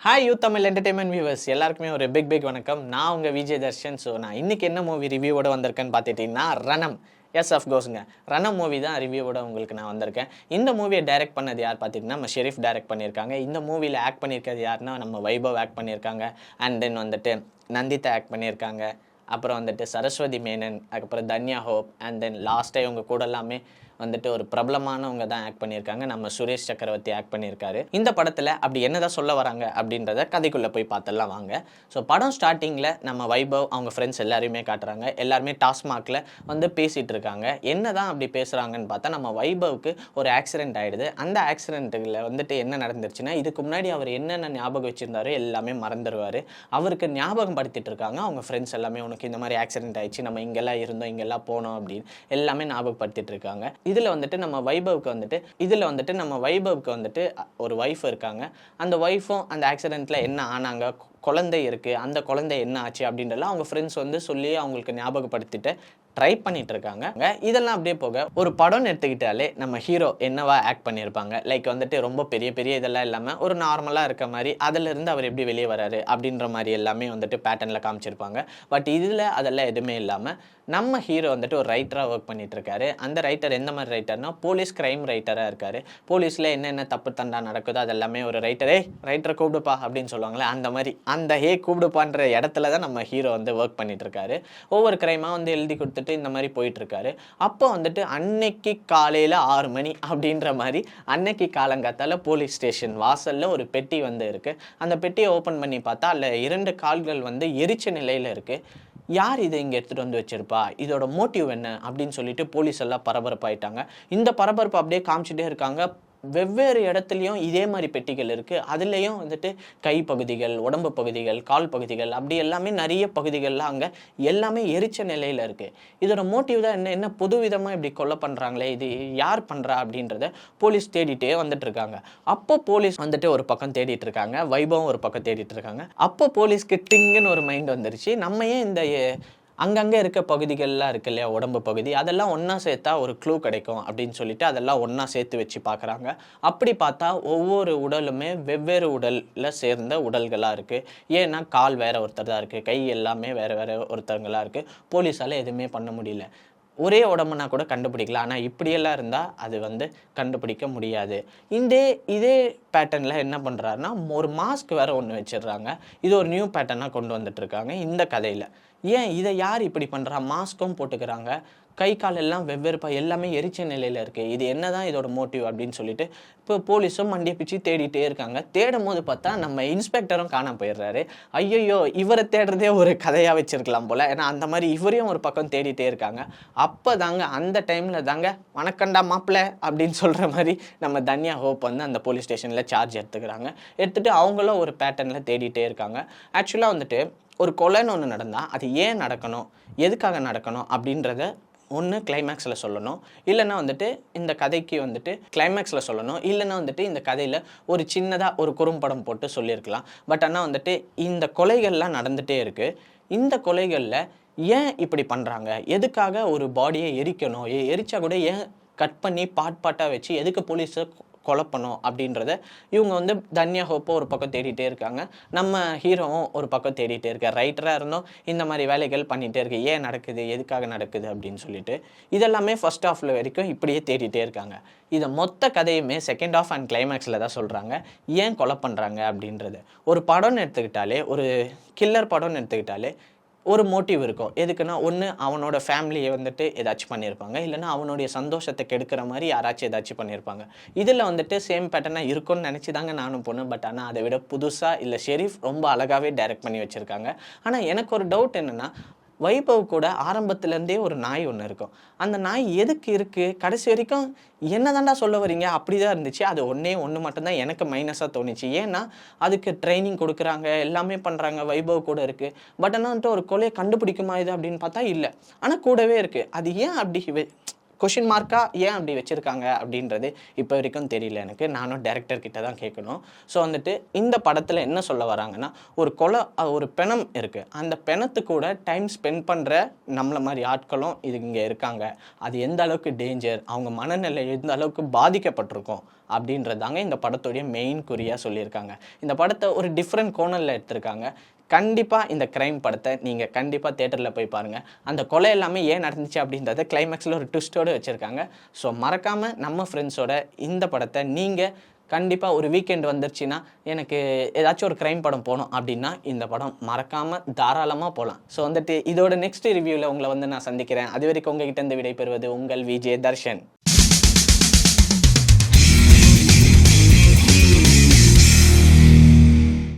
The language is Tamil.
Hi you Tamil entertainment viewers எல்லாருக்குமே ஒரு பிக் வணக்கம். நான் உங்கள் விஜய் தர்ஷன். ஸோ நான் இன்றைக்கி என்ன மூவி ரிவ்யூவோட வந்திருக்கேன்னு பார்த்துட்டிங்கன்னா ரணம். எஸ் அஃப்கோர்ஸுங்க, ரணம் மூவி தான் ரிவ்யூவோட உங்களுக்கு நான் வந்திருக்கேன். இந்த மூவியை டைரக்ட் பண்ணது யார் பார்த்திங்கன்னா நம்ம ஷெரீஃப் டைரக்ட் பண்ணியிருக்காங்க. இந்த மூவியில் ஆக்ட் பண்ணியிருக்கிறது யாருன்னா நம்ம வைபவ் ஆக்ட் பண்ணியிருக்காங்க. அண்ட் தென் வந்துட்டு நந்திதா ஆக்ட் பண்ணியிருக்காங்க. அப்புறம் வந்துட்டு சரஸ்வதி மேனன், அதுக்கப்புறம் தன்யா ஹோப், அண்ட் தென் லாஸ்ட்டாக இவங்க கூட எல்லாமே வந்துட்டு ஒரு பிரபலமானவங்க தான் ஆக்ட் பண்ணியிருக்காங்க. நம்ம சுரேஷ் சக்கரவர்த்தி ஆக்ட் பண்ணியிருக்காரு. இந்த படத்தில் அப்படி என்னதான் சொல்ல வராங்க அப்படின்றத கதைக்குள்ளே போய் பார்த்துடலாம் வாங்க. ஸோ படம் ஸ்டார்டிங்கில் நம்ம வைபவ் அவங்க ஃப்ரெண்ட்ஸ் எல்லாருமே காட்டுறாங்க. எல்லாருமே டாஸ்மாகில் வந்து பேசிகிட்டு இருக்காங்க. என்ன தான் அப்படி பேசுகிறாங்கன்னு பார்த்தா நம்ம வைபவுக்கு ஒரு ஆக்சிடென்ட் ஆகிடுது. அந்த ஆக்சிடென்ட்டில் வந்துட்டு என்ன நடந்துருச்சுன்னா, இதுக்கு முன்னாடி அவர் என்னென்ன ஞாபகம் வச்சுருந்தாரோ எல்லாமே மறந்துடுவார். அவருக்கு ஞாபகம் படுத்திட்டு இருக்காங்க அவங்க ஃப்ரெண்ட்ஸ் எல்லாமே. உனக்கு இந்த மாதிரி ஆக்சிடென்ட் ஆயிடுச்சு, நம்ம இங்கெல்லாம் இருந்தோம், இங்கெல்லாம் போனோம் அப்படின்னு எல்லாமே ஞாபகப்படுத்திட்டு இருக்காங்க. இதில் வந்துட்டு நம்ம வைபவுக்கு வந்துட்டு ஒரு ஒய்ஃப் இருக்காங்க. அந்த ஒய்ஃபும் அந்த ஆக்சிடெண்ட்டில் என்ன ஆனாங்க, குழந்தை இருக்குது, அந்த குழந்தை என்ன ஆச்சு அப்படின்றலாம் அவங்க ஃப்ரெண்ட்ஸ் வந்து சொல்லி அவங்களுக்கு ஞாபகப்படுத்திட்டு ட்ரை பண்ணிட்டு இருக்காங்க. இதெல்லாம் அப்படியே போக ஒரு படம்னு எடுத்துக்கிட்டாலே நம்ம ஹீரோ என்னவா ஆக்ட் பண்ணியிருப்பாங்க. லைக் வந்துட்டு ரொம்ப பெரிய இதெல்லாம் இல்லாமல் ஒரு நார்மலாக இருக்க மாதிரி, அதிலிருந்து அவர் எப்படி வெளியே வராரு அப்படின்ற மாதிரி எல்லாமே வந்துட்டு பேட்டர்னில் காமிச்சிருப்பாங்க. பட் இதில் அதெல்லாம் எதுவுமே இல்லாமல் நம்ம ஹீரோ வந்துட்டு ஒரு ரைட்டராக ஒர்க் பண்ணிட்டு இருக்காரு. அந்த ரைட்டர் எந்த மாதிரி ரைட்டர்னா போலீஸ் கிரைம் ரைட்டராக இருக்காரு. போலீஸில் என்னென்ன தப்பு தண்டா நடக்குதோ அதெல்லாமே ஒரு ரைட்டரை கூப்பிடுப்பா அப்படின்னு சொல்லுவாங்களே, அந்த மாதிரி அந்த கூப்பிடுப்பான்ற இடத்துல தான் நம்ம ஹீரோ வந்து ஒர்க் பண்ணிட்டு இருக்காரு. ஒவ்வொரு கிரைமாக வந்து எழுதி கொடுத்து இந்த மாதிரி போயிட்டு இருக்காரு. அப்போ வந்துட்டு அன்னைக்கு காலையில 6 மணி அப்படின்ற மாதிரி அன்னைக்கு காலங்காத்தால போலீஸ் ஸ்டேஷன் வாசல்ல ஒரு பெட்டி வந்து இருக்கு. அந்த பெட்டியை ஓபன் பண்ணி பார்த்தா அதுல 2 கால்கள் வந்து எரிச்ச நிலையில இருக்கு. யார் இதை இங்கே எடுத்துகிட்டு வந்து வச்சிருப்பா, இதோட மோட்டிவ் என்ன அப்படின்னு சொல்லிட்டு போலீஸ் எல்லாம் பரபரப்பாயிட்டாங்க. இந்த பரபரப்பு அப்படியே காமிச்சிட்டே இருக்காங்க. வெவ்வேறு இடத்துலையும் இதே மாதிரி பெட்டிகள் இருக்குது. அதுலேயும் வந்துட்டு கை பகுதிகள், உடம்பு பகுதிகள், கால் பகுதிகள், அப்படி எல்லாமே நிறைய பகுதிகள்லாம் அங்கே எல்லாமே எரிச்ச நிலையில் இருக்குது. இதோட மோட்டிவ் தான் என்ன புது விதமாக இப்படி கொலை பண்ணுறாங்களே, இது யார் பண்ணுறா அப்படின்றத போலீஸ் தேடிட்டே வந்துட்டு இருக்காங்க. அப்போ போலீஸ் வந்துட்டு ஒரு பக்கம் தேடிட்டு இருக்காங்க, வைபவம் ஒரு பக்கம் தேடிட்டு இருக்காங்க. அப்போ போலீஸ்க்கு டிங்குன்னு ஒரு மைண்ட் வந்துருச்சு, நம்ம ஏன் இந்த அங்கங்கே இருக்க பகுதிகள்லாம் இருக்கு இல்லையா, உடம்பு பகுதி, அதெல்லாம் ஒன்றா சேர்த்தா ஒரு க்ளூ கிடைக்கும் அப்படின்னு சொல்லிட்டு அதெல்லாம் ஒன்றா சேர்த்து வச்சு பார்க்குறாங்க. அப்படி பார்த்தா ஒவ்வொரு உடலுமே வெவ்வேறு உடலில் சேர்ந்த உடல்களாக இருக்குது. ஏன்னா கால் வேறு ஒருத்தர் தான் இருக்குது, கை எல்லாமே வேறு ஒருத்தவங்களாக இருக்குது. போலீஸால் எதுவுமே பண்ண முடியல. ஒரே உடம்புனா கூட கண்டுபிடிக்கலாம், ஆனால் இப்படியெல்லாம் இருந்தால் அது வந்து கண்டுபிடிக்க முடியாது. இதே பேட்டர்னில் என்ன பண்ணுறாருன்னா ஒரு மாஸ்க் வேறு ஒன்று வச்சிடுறாங்க. இது ஒரு நியூ பேட்டர்னாக கொண்டு வந்துட்டுருக்காங்க இந்த கதையில். ஏன் இதை யார் இப்படி பண்ணுறா, மாஸ்க்கும் போட்டுக்கிறாங்க, கை கால் எல்லாம் வெவ்வேறு எல்லாமே எரிச்ச நிலையில் இருக்குது, இது என்ன தான் இதோட மோட்டிவ் அப்படின்னு சொல்லிட்டு இப்போ போலீஸும் மண்டியை பிச்சு தேடிட்டே இருக்காங்க. தேடும் போது பார்த்தா நம்ம இன்ஸ்பெக்டரும் காணாம போயிடுறாரு. ஐயோ, இவரை தேடுறதே ஒரு கதையாக வச்சிருக்கலாம் போல், ஏன்னா அந்த மாதிரி இவரையும் ஒரு பக்கம் தேடிட்டே இருக்காங்க. அப்போ தாங்க அந்த டைமில் தாங்க வணக்கண்டா மாப்பிள்ளை அப்படின்னு சொல்கிற மாதிரி நம்ம தன்யா ஹோப் வந்து அந்த போலீஸ் ஸ்டேஷனில் சார்ஜ் எடுத்துகிட்டு அவங்களும் ஒரு பேட்டர்னில் தேடிட்டே இருக்காங்க. ஆக்சுவலாக வந்துட்டு ஒரு கொலைன்னு ஒன்று நடந்தால் அது ஏன் நடக்கணும், எதுக்காக நடக்கணும் அப்படின்றத ஒன்று கிளைமேக்ஸில் சொல்லணும், இல்லைன்னா வந்துட்டு இந்த கதைக்கு வந்துட்டு கிளைமேக்ஸில் சொல்லணும், இல்லைன்னா வந்துட்டு இந்த கதையில் ஒரு சின்னதாக ஒரு குறும்படம் போட்டு சொல்லியிருக்கலாம். பட் ஆனால் வந்துட்டு இந்த கொலைகள்லாம் நடந்துகிட்டே இருக்குது. இந்த கொலைகளில் ஏன் இப்படி பண்ணுறாங்க, எதுக்காக ஒரு பாடியை எரிக்கணும், எரிச்சா கூட ஏன் கட் பண்ணி பாட்டாக வச்சு எதுக்கு போலீஸை கொலைப்பணும் அப்படின்றத இவங்க வந்து தன்யா ஹோப்போ ஒரு பக்கம் தேடிட்டே இருக்காங்க. நம்ம ஹீரோவும் ஒரு பக்கம் தேடிட்டே இருக்கார். ரைட்டராக இருந்தோம் இந்த மாதிரி வேலைகள் பண்ணிகிட்டே இருக்கு, ஏன் நடக்குது, எதுக்காக நடக்குது அப்படின்னு சொல்லிட்டு இதெல்லாமே ஃபர்ஸ்ட் ஹாஃபில் வரைக்கும் இப்படியே தேடிட்டே இருக்காங்க. இதை மொத்த கதையுமே செகண்ட் ஹாஃப் அண்ட் கிளைமேக்ஸில் தான் சொல்கிறாங்க ஏன் கொலை பண்ணுறாங்க அப்படின்றது. ஒரு படம்னு எடுத்துக்கிட்டாலே, ஒரு கில்லர் படம்னு எடுத்துக்கிட்டாலே ஒரு மோட்டிவ் இருக்கும். எதுக்குன்னா ஒன்று அவனோட ஃபேமிலியை வந்துட்டு ஏதாச்சும் பண்ணியிருப்பாங்க, இல்லைனா அவனுடைய சந்தோஷத்தை கெடுக்கிற மாதிரி யாராச்சும் ஏதாச்சும் பண்ணியிருப்பாங்க. இதில் வந்துட்டு சேம் பேட்டர்னாக இருக்கும்னு நினச்சி தாங்க நானும் போனேன். பட் ஆனால் அதை விட புதுசாக இல்லை ஷெரீஃப் ரொம்ப அழகாகவே டைரக்ட் பண்ணி வச்சுருக்காங்க. ஆனால் எனக்கு ஒரு டவுட் என்னென்னா, வைபவ் கூட ஆரம்பத்துலேருந்தே ஒரு நாய் ஒன்று இருக்கும். அந்த நாய் எதுக்கு இருக்குது, கடைசி வரைக்கும் என்ன தாண்டா சொல்ல வரீங்க அப்படி தான் இருந்துச்சு. அது ஒன்று மட்டும்தான் எனக்கு மைனஸாக தோணுச்சு. ஏன்னா அதுக்கு ட்ரைனிங் கொடுக்குறாங்க, எல்லாமே பண்ணுறாங்க, வைபவ் கூட இருக்குது. பட் ஆனால் வந்துட்டு ஒரு கொலையை கண்டுபிடிக்குமா இது அப்படின்னு பார்த்தா இல்லை, ஆனால் கூடவே இருக்குது. அது ஏன் அப்படி கொஷின் மார்க்காக ஏன் அப்படி வச்சுருக்காங்க அப்படின்றது இப்போ வரைக்கும் தெரியல எனக்கு. நானும் டேரக்டர் கிட்ட தான் கேட்கணும். ஸோ வந்துட்டு இந்த படத்தில் என்ன சொல்ல வராங்கன்னா, ஒரு பிணம் இருக்குது, அந்த பிணத்து கூட டைம் ஸ்பெண்ட் பண்ணுற நம்மளை மாதிரி ஆட்களும் இங்கே இருக்காங்க. அது எந்த அளவுக்கு டேஞ்சர், அவங்க மனநிலை எந்த அளவுக்கு பாதிக்கப்பட்டிருக்கும் அப்படின்றதாங்க இந்த படத்துடைய மெயின் குறியாக சொல்லியிருக்காங்க. இந்த படத்தை ஒரு டிஃப்ரெண்ட் கோணலில் எடுத்திருக்காங்க. கண்டிப்பாக இந்த க்ரைம் படத்தை நீங்கள் கண்டிப்பாக தேட்டரில் போய் பாருங்கள். அந்த கொலை எல்லாமே ஏன் நடந்துச்சு அப்படின்றத கிளைமேக்ஸில் ஒரு ட்விஸ்ட்டோடு வச்சுருக்காங்க. ஸோ மறக்காமல் நம்ம ஃப்ரெண்ட்ஸோட இந்த படத்தை நீங்கள் கண்டிப்பாக ஒரு வீக்கெண்ட் வந்துருச்சுன்னா, எனக்கு ஏதாச்சும் ஒரு க்ரைம் படம் போகணும் அப்படின்னா இந்த படம் மறக்காமல் தாராளமாக போகலாம். ஸோ வந்துட்டு இதோட நெக்ஸ்ட் ரிவ்யூவில் உங்களை வந்து நான் சந்திக்கிறேன். அது வரைக்கும் உங்ககிட்ட இந்த விடை பெறுவது உங்கள் விஜே தர்ஷன்.